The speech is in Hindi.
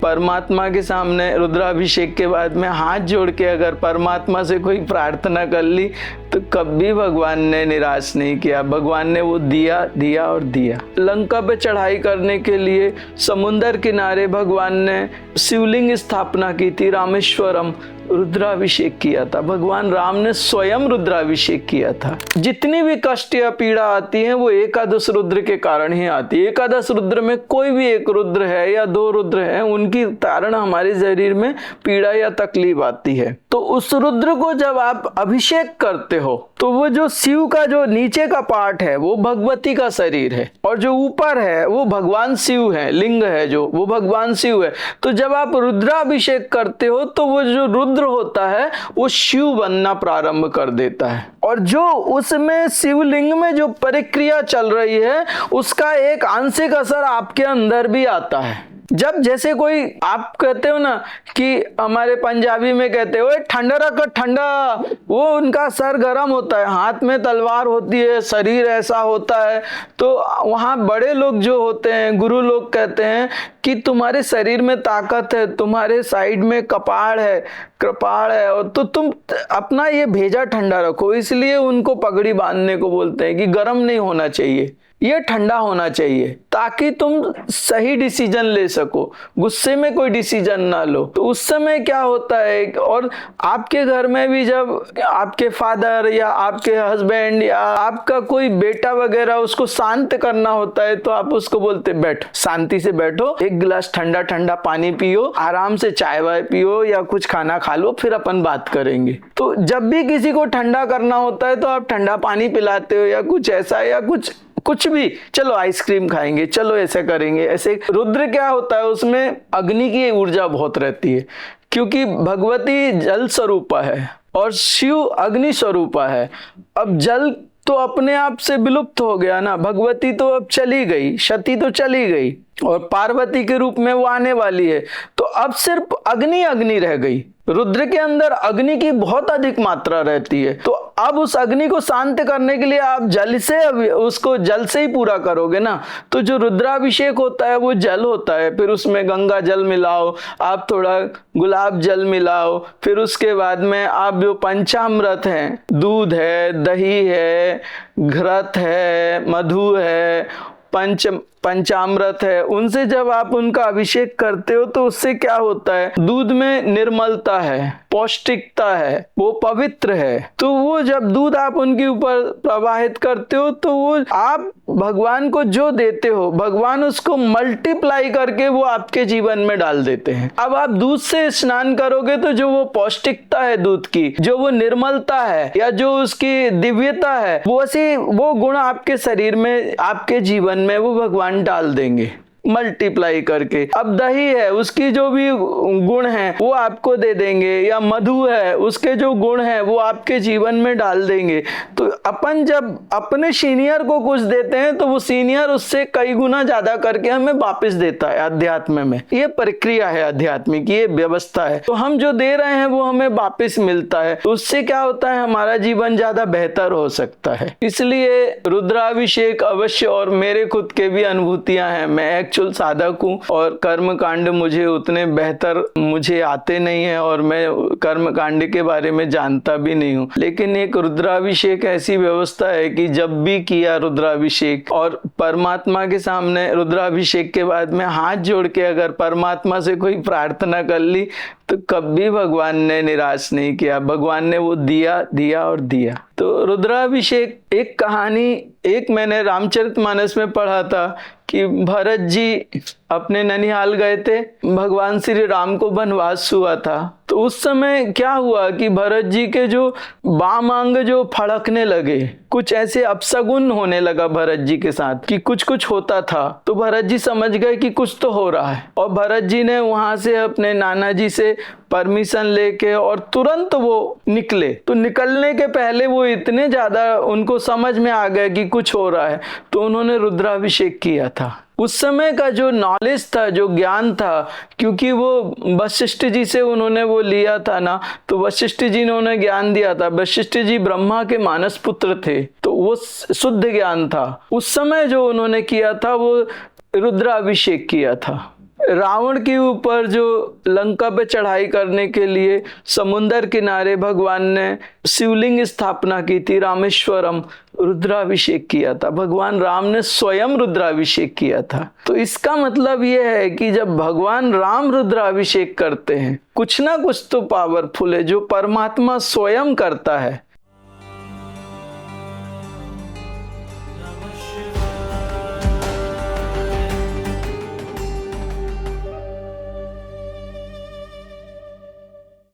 परमात्मा के सामने रुद्राभिषेक के बाद में हाथ जोड़ के अगर परमात्मा से कोई प्रार्थना कर ली तो कभी भगवान ने निराश नहीं किया। भगवान ने वो दिया दिया और दिया। लंका पे चढ़ाई करने के लिए समुंदर किनारे भगवान ने शिवलिंग स्थापना की थी, रामेश्वरम, रुद्राभिषेक किया था। भगवान राम ने स्वयं रुद्राभिषेक किया था। जितनी भी कष्ट या पीड़ा आती है वो एकादश रुद्र के कारण ही आती है। एकादश रुद्र में कोई भी एक रुद्र है या दो रुद्र है, उनकी कारण हमारे शरीर में पीड़ा या तकलीफ आती है। तो उस रुद्र को जब आप अभिषेक करते हो तो वो जो शिव का जो नीचे का पार्ट है वो भगवती का शरीर है और जो ऊपर है वो भगवान शिव है, लिंग है जो, वो भगवान शिव है। तो जब आप रुद्राभिषेक करते हो तो वो जो रुद्र होता है वो शिव बनना प्रारंभ कर देता है और जो उसमें शिवलिंग में जो प्रक्रिया चल रही है उसका एक आंशिक असर आपके अंदर भी आता है। जब जैसे कोई आप कहते हो ना कि हमारे पंजाबी में कहते हो ठंडा रख ठंडा, वो उनका सर गर्म होता है, हाथ में तलवार होती है, शरीर ऐसा होता है। तो वहाँ बड़े लोग जो होते हैं, गुरु लोग कहते हैं कि तुम्हारे शरीर में ताकत है, तुम्हारे साइड में कपाड़ है, कृपाण है, और तो तुम अपना ये भेजा ठंडा रखो। इसलिए उनको पगड़ी बांधने को बोलते हैं कि गर्म नहीं होना चाहिए, ये ठंडा होना चाहिए ताकि तुम सही डिसीजन ले सको, गुस्से में कोई डिसीजन ना लो। तो उस समय क्या होता है, और आपके घर में भी जब आपके फादर या आपके हस्बैंड या आपका कोई बेटा वगैरह उसको शांत करना होता है तो आप उसको बोलते बैठ, शांति से बैठो, एक गिलास ठंडा ठंडा पानी पियो, आराम से चाय वाय पियो या कुछ खाना खा लो, फिर अपन बात करेंगे। तो जब भी किसी को ठंडा करना होता है तो आप ठंडा पानी पिलाते हो या कुछ ऐसा, या कुछ भी, चलो आइसक्रीम खाएंगे, चलो ऐसे करेंगे, ऐसे। रुद्र क्या होता है, उसमें अग्नि की ऊर्जा बहुत रहती है क्योंकि भगवती जल स्वरूपा है और शिव अग्नि स्वरूपा है। अब जल तो अपने आप से विलुप्त हो गया ना, भगवती तो अब चली गई, सती तो चली गई और पार्वती के रूप में वो आने वाली है, तो अब सिर्फ अग्नि अग्नि रह गई। रुद्र के अंदर अग्नि की बहुत अधिक मात्रा रहती है। तो अब उस अग्नि को शांत करने के लिए आप जल से, उसको जल से ही पूरा करोगे ना। तो जो रुद्राभिषेक होता है वो जल होता है, फिर उसमें गंगा जल मिलाओ, आप थोड़ा गुलाब जल मिलाओ, फिर उसके बाद में आप जो पंचामृत हैं, दूध है, दही है, घृत है, मधु है, पंचामृत है, उनसे जब आप उनका अभिषेक करते हो तो उससे क्या होता है, दूध में निर्मलता है, पौष्टिकता है, वो पवित्र है। तो वो जब दूध आप उनके ऊपर प्रवाहित करते हो तो वो आप भगवान को जो देते हो, भगवान उसको मल्टीप्लाई करके वो आपके जीवन में डाल देते हैं। अब आप दूध से स्नान करोगे तो जो वो पौष्टिकता है दूध की, जो वो निर्मलता है या जो उसकी दिव्यता है, वो गुण आपके शरीर में, आपके जीवन में वो भगवान डाल देंगे मल्टीप्लाई करके। अब दही है, उसकी जो भी गुण है वो आपको दे देंगे, या मधु है, उसके जो गुण है वो आपके जीवन में डाल देंगे। तो अपन जब अपने सीनियर को कुछ देते हैं तो वो सीनियर उससे कई गुना ज्यादा करके हमें वापस देता है। अध्यात्म में ये प्रक्रिया है, आध्यात्मिक ये व्यवस्था है। तो हम जो दे रहे हैं वो हमें वापस मिलता है, तो उससे क्या होता है, हमारा जीवन ज्यादा बेहतर हो सकता है। इसलिए रुद्राभिषेक अवश्य, और मेरे खुद के भी अनुभूतियां हैं। मैं एक्चुअल साधक हूँ और कर्म कांड मुझे उतने बेहतर मुझे आते नहीं है और मैं कर्म कांड के बारे में जानता भी नहीं हूँ। लेकिन एक रुद्राभिषेक ऐसी व्यवस्था है कि जब भी किया रुद्राभिषेक और परमात्मा के सामने रुद्राभिषेक के बाद में हाथ जोड़ के अगर परमात्मा से कोई प्रार्थना कर ली तो कभी भगवान ने निराश नहीं किया। भगवान ने वो दिया दिया और दिया। तो रुद्राभिषेक एक कहानी, एक मैंने रामचरितमानस में पढ़ा था कि भरत जी अपने ननिहाल गए थे, भगवान श्री राम को वनवास हुआ था। तो उस समय क्या हुआ कि भरत जी के जो बाम अंग जो फड़कने लगे, कुछ ऐसे अपशगुन होने लगा भरत जी के साथ कि कुछ होता था। तो भरत जी समझ गए कि कुछ तो हो रहा है और भरत जी ने वहां से अपने नाना जी से परमिशन लेके और तुरंत वो निकले। तो निकलने के पहले वो इतने ज्यादा उनको समझ में आ गए कि कुछ हो रहा है, तो उन्होंने रुद्राभिषेक किया था। उस समय का जो नॉलेज था, जो ज्ञान था, क्योंकि वो वशिष्ठ जी से उन्होंने वो लिया था ना, तो वशिष्ठ जी ने उन्हें ज्ञान दिया था। वशिष्ठ जी ब्रह्मा के मानस पुत्र थे, तो वो शुद्ध ज्ञान था। उस समय जो उन्होंने किया था वो रुद्राभिषेक किया था। रावण के ऊपर जो लंका पे चढ़ाई करने के लिए समुंदर किनारे भगवान ने शिवलिंग स्थापना की थी, रामेश्वरम, रुद्राभिषेक किया था। भगवान राम ने स्वयं रुद्राभिषेक किया था। तो इसका मतलब यह है कि जब भगवान राम रुद्राभिषेक करते हैं, कुछ ना कुछ तो पावरफुल है जो परमात्मा स्वयं करता है।